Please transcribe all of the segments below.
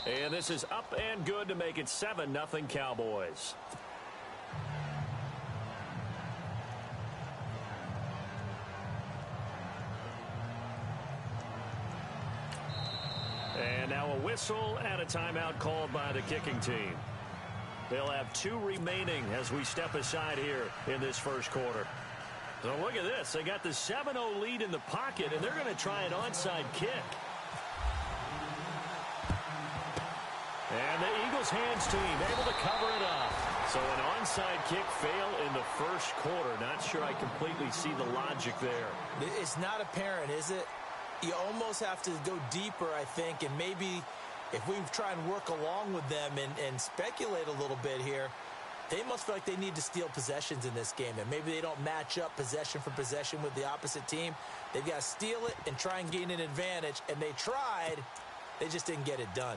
And this is up and good to make it 7-0 Cowboys. And now a whistle and a timeout called by the kicking team. They'll have 2 remaining as we step aside here in this first quarter. So look at this. They got the 7-0 lead in the pocket, and they're going to try an onside kick. And the Eagles hands team able to cover it up. So an onside kick fail in the first quarter. Not sure I completely see the logic there. It's not apparent, is it? You almost have to go deeper, I think, and maybe if we try and work along with them and speculate a little bit here, they must feel like they need to steal possessions in this game, and maybe they don't match up possession for possession with the opposite team. They've got to steal it and try and gain an advantage, and they tried. They just didn't get it done.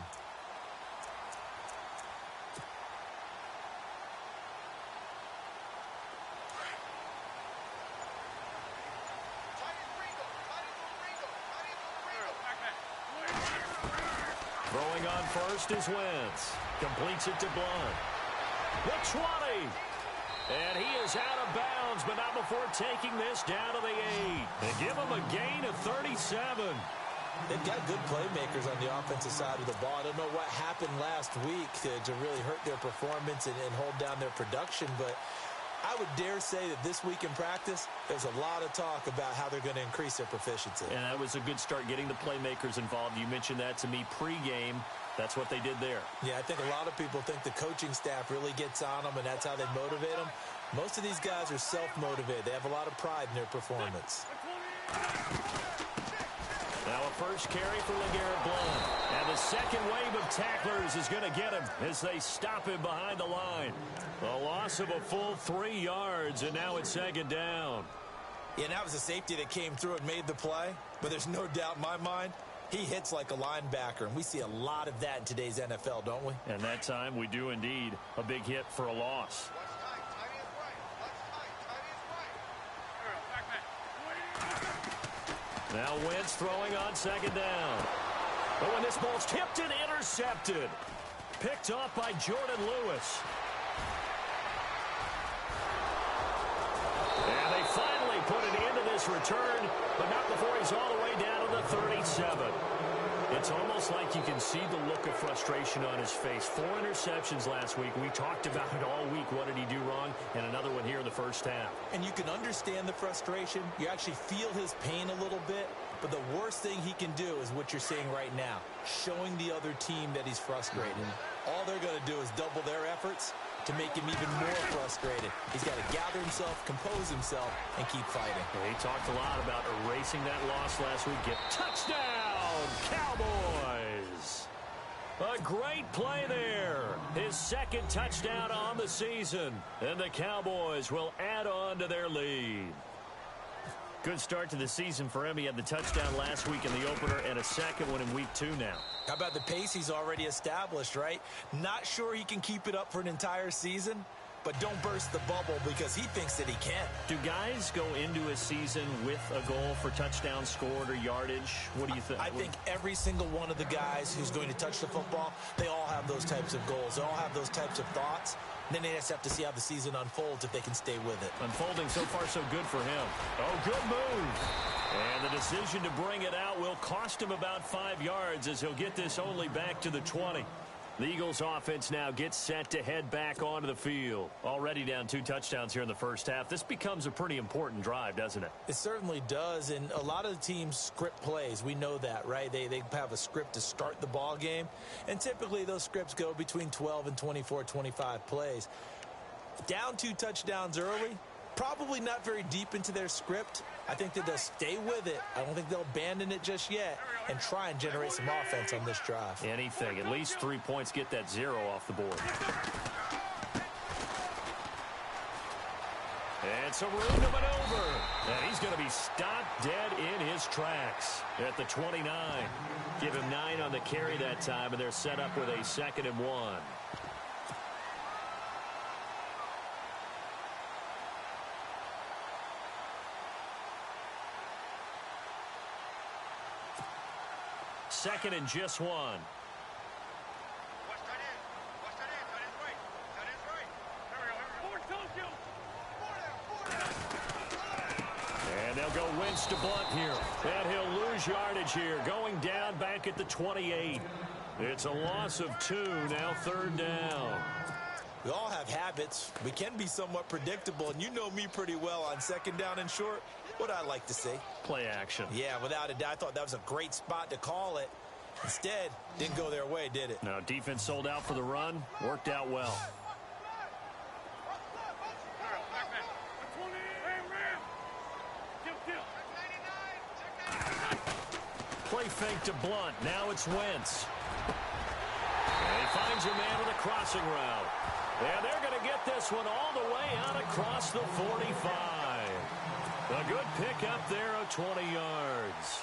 Throwing on first is Wentz. Completes it to Blunt. The 20. And he is out of bounds, but not before taking this down to the 8. And give him a gain of 37. They've got good playmakers on the offensive side of the ball. I don't know what happened last week to really hurt their performance and hold down their production, but I would dare say that this week in practice, there's a lot of talk about how they're going to increase their proficiency. And that was a good start getting the playmakers involved. You mentioned that to me pregame. That's what they did there. Yeah, I think a lot of people think the coaching staff really gets on them, and that's how they motivate them. Most of these guys are self-motivated. They have a lot of pride in their performance. Now a first carry for LeGarrette Blount. And the second wave of tacklers is going to get him as they stop him behind the line. A loss of a full 3 yards, and now it's second down. Yeah, and that was a safety that came through and made the play. But there's no doubt in my mind, he hits like a linebacker, and we see a lot of that in today's NFL, don't we? And that time we do indeed. A big hit for a loss. Now Wentz throwing on second down. But when this ball's tipped and intercepted. Picked off by Jordan Lewis. And they finally put an end to this return, but not before he's all the way down to the 37. It's almost like you can see the look of frustration on his face. 4 interceptions last week. We talked about it all week. What did he do wrong? And another one here in the first half. And you can understand the frustration. You actually feel his pain a little bit. But the worst thing he can do is what you're seeing right now, showing the other team that he's frustrated. All they're going to do is double their efforts to make him even more frustrated. He's got to gather himself, compose himself, and keep fighting. He talked a lot about erasing that loss last week. Get touchdown, Cowboys! A great play there. His second touchdown on the season. And the Cowboys will add on to their lead. Good start to the season for him. He had the touchdown last week in the opener and a second one in week 2 now. How about the pace he's already established, right? Not sure he can keep it up for an entire season, but don't burst the bubble because he thinks that he can. Do guys go into a season with a goal for touchdowns scored or yardage? What do you think? I think every single one of the guys who's going to touch the football, they all have those types of goals. They all have those types of thoughts. Then they just have to see how the season unfolds if they can stay with it. Unfolding so far so good for him. Oh, good move. And the decision to bring it out will cost him about 5 yards as he'll get this only back to the 20. The Eagles offense now gets set to head back onto the field. Already down 2 touchdowns here in the first half. This becomes a pretty important drive, doesn't it? It certainly does, and a lot of the teams script plays. We know that, right? They have a script to start the ball game, and typically those scripts go between 12 and 24, 25 plays. Down 2 touchdowns early, probably not very deep into their script. I think that they'll stay with it. I don't think they'll abandon it just yet and try and generate some offense on this drive. Anything. At least 3 points, get that 0 off the board. And some room to maneuver. And he's going to be stopped dead in his tracks at the 29. Give him 9 on the carry that time, and they're set up with a 2nd and 1. Second and just 1. go Wentz to Blunt here. And he'll lose yardage here, going down back at the 28. It's a loss of 2, now third down. We all have habits. We can be somewhat predictable, and you know me pretty well on second down and short. What I like to see? Play action. Yeah, without a doubt. I thought that was a great spot to call it. Instead, didn't go their way, did it? No, defense sold out for the run. Worked out well. Play fake to Blunt. Now it's Wentz. And he finds a man with a crossing route. And they're going to get this one all the way out across the 45. A good pickup there of 20 yards.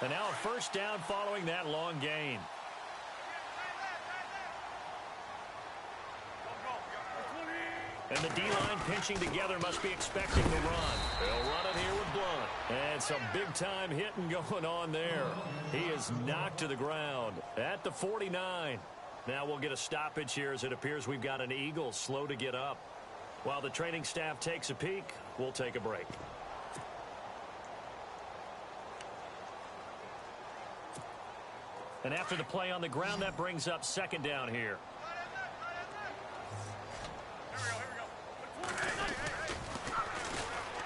And now a first down following that long gain. And the D-line pinching together must be expecting the run. They'll run it here with Blunt. And some big-time hitting going on there. He is knocked to the ground at the 49. Now we'll get a stoppage here as it appears we've got an Eagle slow to get up. While the training staff takes a peek, we'll take a break. And after the play on the ground, that brings up second down here.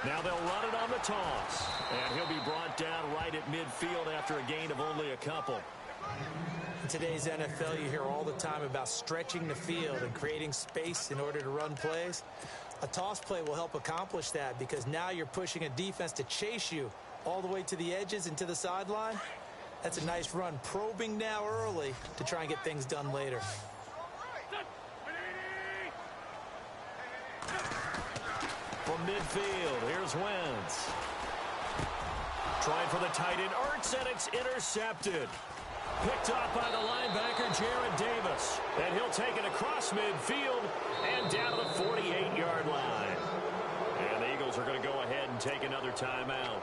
Now they'll run it on the toss. And he'll be brought down right at midfield after a gain of only a couple. In today's NFL, you hear all the time about stretching the field and creating space in order to run plays. A toss play will help accomplish that because now you're pushing a defense to chase you all the way to the edges and to the sideline. That's a nice run, probing now early to try and get things done later. From midfield, here's Wentz. Trying for the tight end, Ertz, and it's intercepted. Picked up by the linebacker, Jared Davis. And he'll take it across midfield and down to the 48-yard line. And the Eagles are going to go ahead and take another timeout.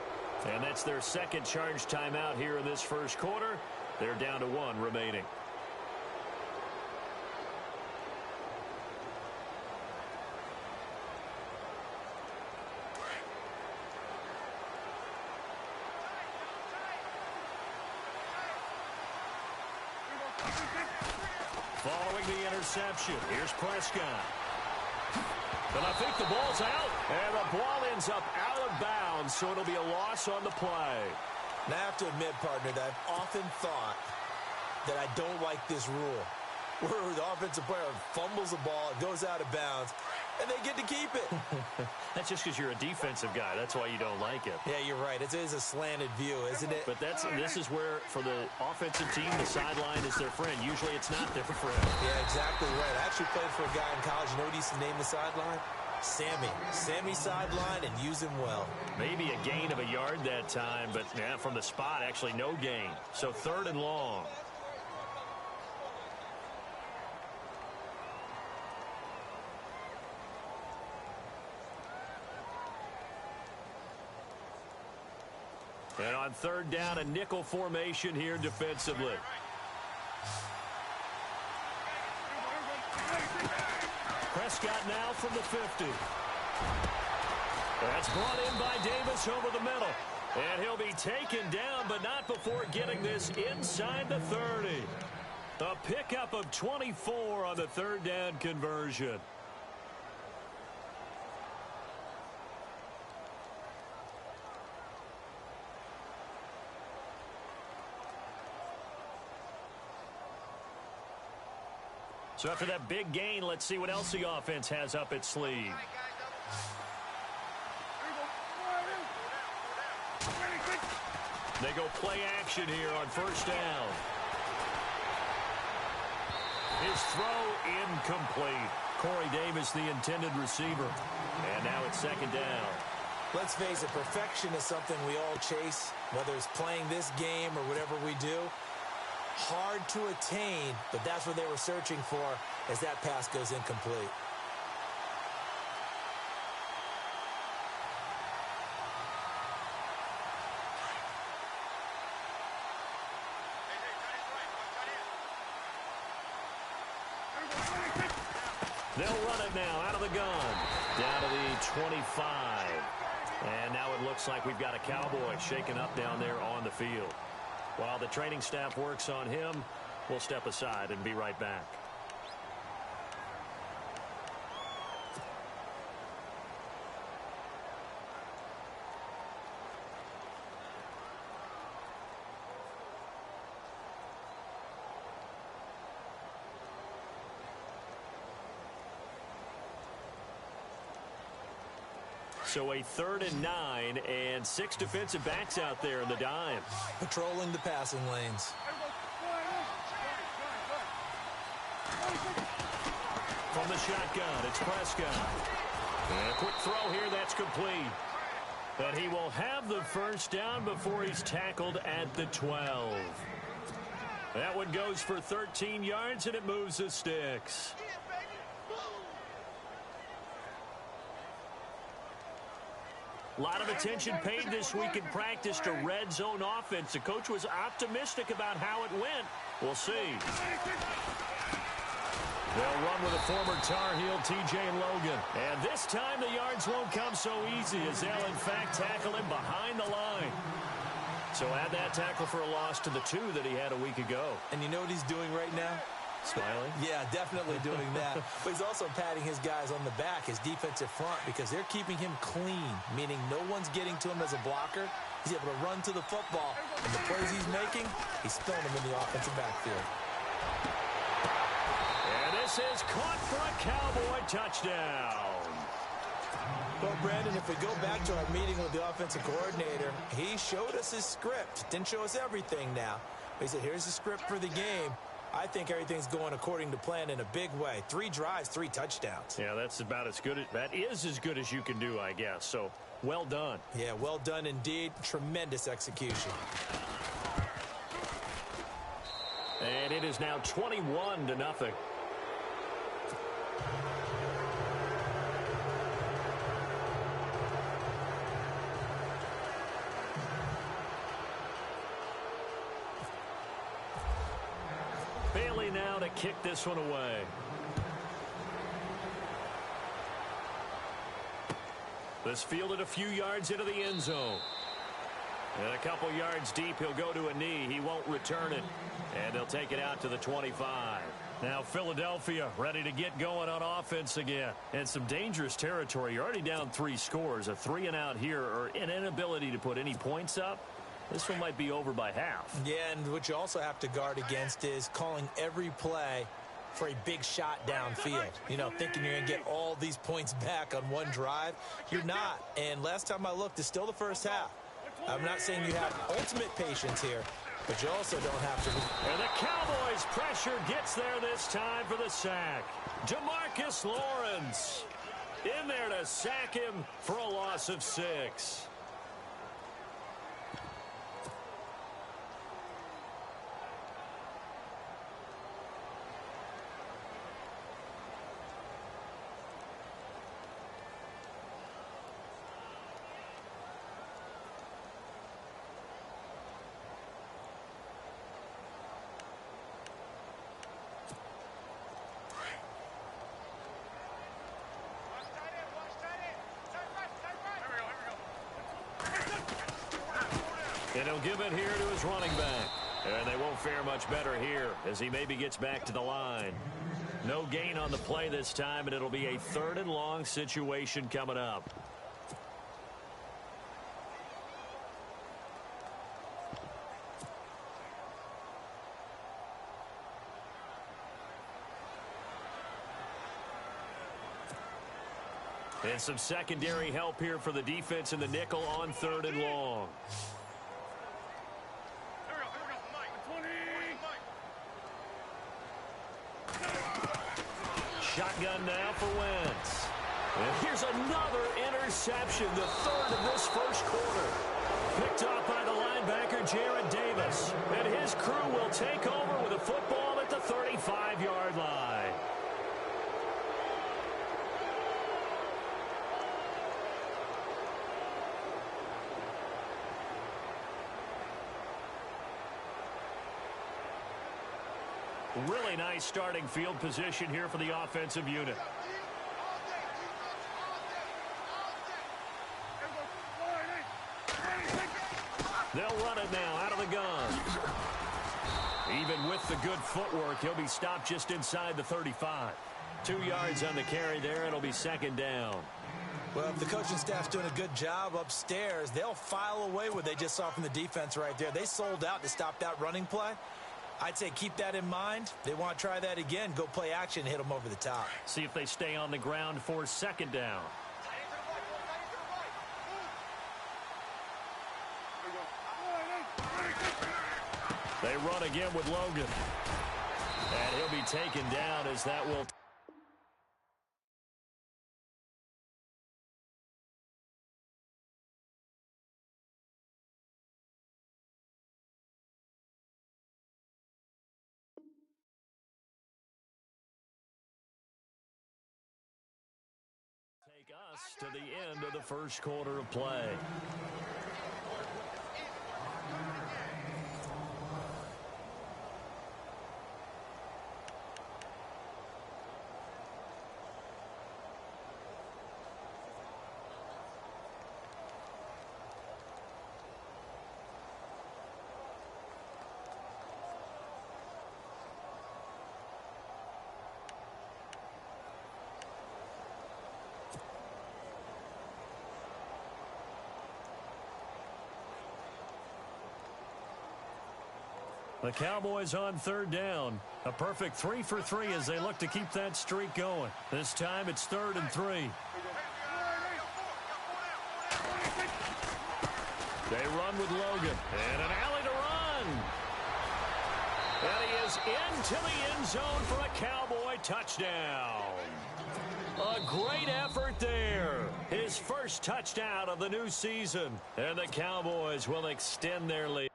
And that's their second charge timeout here in this first quarter. They're down to 1 remaining. Following the interception, here's Prescott. But I think the ball's out, and the ball ends up out of bounds, so it'll be a loss on the play. Now, I have to admit, partner, that I've often thought that I don't like this rule, where the offensive player fumbles the ball, it goes out of bounds, and they get to keep it. That's just because you're a defensive guy. That's why you don't like it. Yeah, you're right. It is a slanted view, isn't it? But this is where, for the offensive team, the sideline is their friend. Usually it's not their friend. Yeah, exactly right. I actually played for a guy in college. You know what he used to name the sideline? Sammy. Sammy sideline, and use him well. Maybe a gain of a yard that time, but yeah, from the spot, actually no gain. So 3rd and long. And on 3rd down, a nickel formation here defensively. Prescott now from the 50. That's brought in by Davis over the middle. And he'll be taken down, but not before getting this inside the 30. A pickup of 24 on the 3rd down conversion. So after that big gain, let's see what else the offense has up its sleeve. They go play action here on 1st down. His throw incomplete. Corey Davis, the intended receiver. And now it's 2nd down. Let's face it, perfection is something we all chase, whether it's playing this game or whatever we do. Hard to attain, but that's what they were searching for as that pass goes incomplete. They'll run it now out of the gun. Down to the 25. And now it looks like we've got a Cowboy shaken up down there on the field. While the training staff works on him, we'll step aside and be right back. So a 3rd and 9 and 6 defensive backs out there in the dime. Patrolling the passing lanes. From the shotgun, it's Prescott. And a quick throw here, that's complete. But he will have the first down before he's tackled at the 12. That one goes for 13 yards, and it moves the sticks. A lot of attention paid this week in practice to red zone offense. The coach was optimistic about how it went. We'll see. They'll run with a former Tar Heel, T.J. Logan. And this time the yards won't come so easy as they'll, in fact, tackle him behind the line. So add that tackle for a loss to the 2 that he had a week ago. And you know what he's doing right now? Smiling? Yeah, definitely doing that. But he's also patting his guys on the back, his defensive front, because they're keeping him clean, meaning no one's getting to him as a blocker. He's able to run to the football. And the plays he's making, he's throwing them in the offensive backfield. And this is caught for a Cowboy touchdown. Well, Brandon, if we go back to our meeting with the offensive coordinator, he showed us his script. Didn't show us everything now. But he said, here's the script for the game. I think everything's going according to plan in a big way. 3 drives, 3 touchdowns. Yeah, that's about as good. That is as good as you can do, I guess. So, well done. Yeah, well done indeed. Tremendous execution. And it is now 21-0. Bailey now to kick this one away. This fielded a few yards into the end zone. And a couple yards deep, he'll go to a knee. He won't return it. And they'll take it out to the 25. Now Philadelphia ready to get going on offense again. And some dangerous territory. You're already down 3 scores. A 3-and-out here, or an inability to put any points up. This one might be over by half. Yeah, and what you also have to guard against is calling every play for a big shot downfield. You know, thinking you're going to get all these points back on one drive. You're not. And last time I looked, it's still the first half. I'm not saying you have ultimate patience here, but you also don't have to. And the Cowboys' pressure gets there this time for the sack. DeMarcus Lawrence in there to sack him for a loss of 6. And he'll give it here to his running back. And they won't fare much better here as he maybe gets back to the line. No gain on the play this time, and it'll be a 3rd and long situation coming up. And some secondary help here for the defense in the nickel on 3rd and long. Shotgun now for Wentz. And here's another interception, the 3rd of this first quarter. Picked off by the linebacker, Jared Davis. And his crew will take over with a football at the 35-yard line. Really nice starting field position here for the offensive unit. They'll run it now out of the gun. Even with the good footwork, he'll be stopped just inside the 35. 2 yards on the carry there. It'll be second down. Well, if the coaching staff's doing a good job upstairs, they'll file away what they just saw from the defense right there. They sold out to stop that running play. I'd say keep that in mind. They want to try that again. Go play action, hit them over the top. See if they stay on the ground for second down. They run again with Logan. And he'll be taken down as that will... take us to the end of the first quarter of play. The Cowboys on third down. A perfect 3 for 3 as they look to keep that streak going. This time it's 3rd and 3. They run with Logan. And an alley to run. And he is into the end zone for a Cowboy touchdown. A great effort there. His first touchdown of the new season. And the Cowboys will extend their lead.